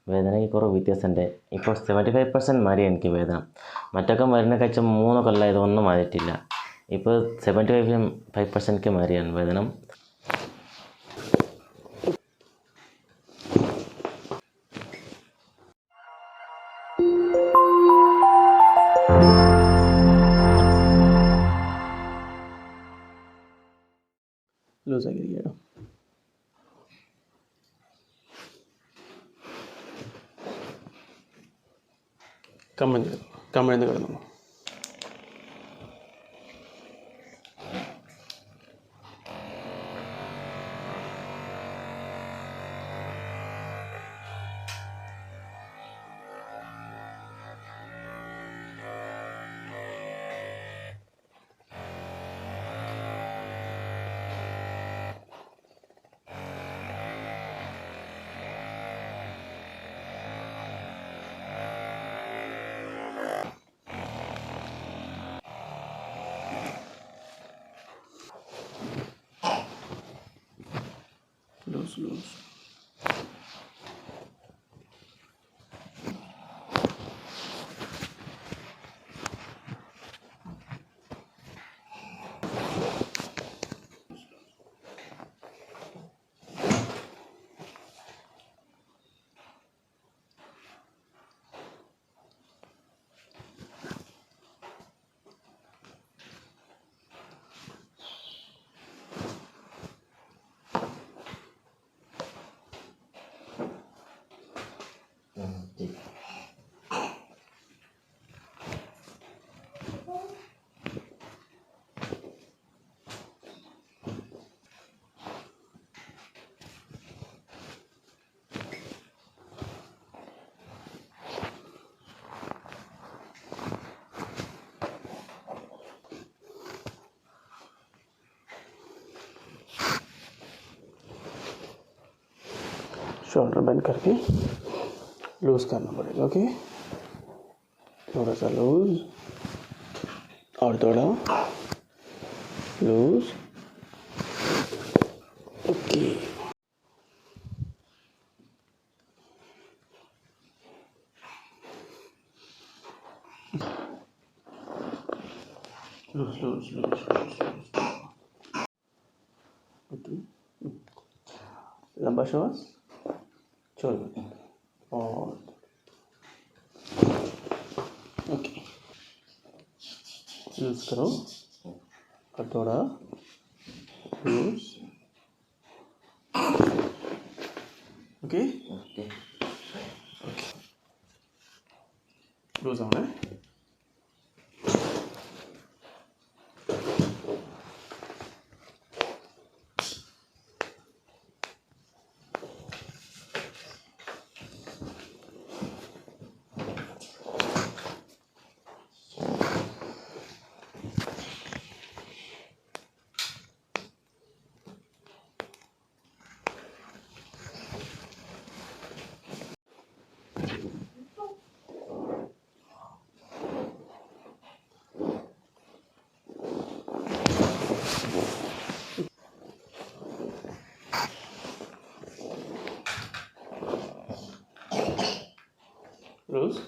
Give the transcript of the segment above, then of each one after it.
വേദനയ്ക്ക് കുറവ് വ്യത്യാസമുണ്ട്. ഇപ്പോൾ 75% മാറി എനിക്ക് വേദന. മറ്റൊക്കെ മരുന്ന് കഴിച്ച 3 കൊല്ലം ഇതൊന്നും മാറിയിട്ടില്ല. ഇപ്പോൾ 75% മാറിയാണ് വേദന. ലൂസ് ആക്കിയിരിക്കുകയാണ്. കമ്മഴ്ന്ന് കിടന്നു. Loose. शोल्डर बेंड करके लूज करना पड़ेगा. ओके, थोड़ा सा लूज और थोड़ा लूज. Okay, loose. ओके, लंबा श्वास छोड़ दो और ओके, यूज करो और थोड़ा लूज. ओके, लूज होना है. Loose.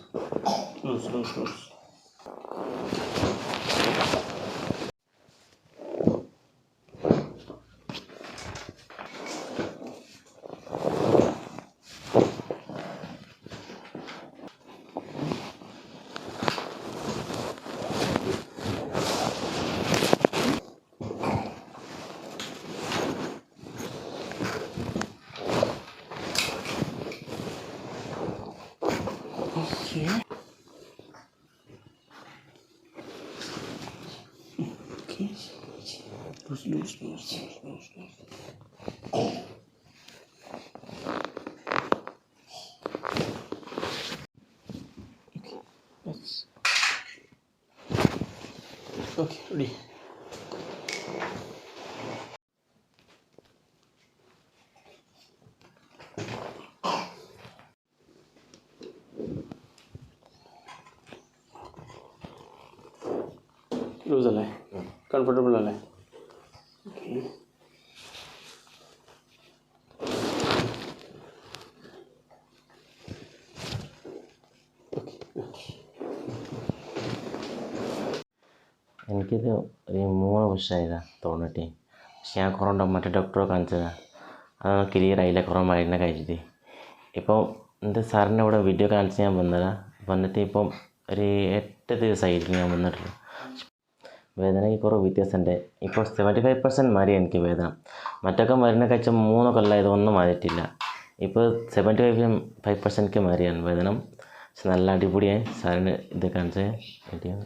Okay. Loose. Okay, let's. Okay, ready. Loose अलाय, कम्फर्टेबल अलाय. ओके, എനിക്കിത് ഒരു 3 വർഷമായതാണ് തോന്നിട്ട്. പക്ഷെ ഞാൻ കുറേ മറ്റേ ഡോക്ടറെ കാണിച്ചതാണ്, അതൊന്നും ക്ലിയർ ആയില്ല. കുറേ മരുന്ന് കഴിച്ചിട്ട് ഇപ്പോൾ എൻ്റെ സാറിൻ്റെ അവിടെ വീഡിയോ കാണിച്ച് ഞാൻ വന്നിട്ട് ഇപ്പം ഒരു 8 ദിവസമായിരിക്കും ഞാൻ വന്നിട്ടുള്ളൂ. വേദനയ്ക്ക് കുറേ വ്യത്യാസമുണ്ട്. ഇപ്പോൾ 75% മാറി എനിക്ക് വേദന. മറ്റൊക്കെ മരുന്ന് കഴിച്ച 3 കൊല്ലമായി, ഇതൊന്നും മാറിയിട്ടില്ല. ഇപ്പോൾ 75% മാറിയാണ് വേദന. പക്ഷെ നല്ല അടിപൊളിയായി സാറിന് ഇത് കാണിച്ച് കിട്ടിയത്.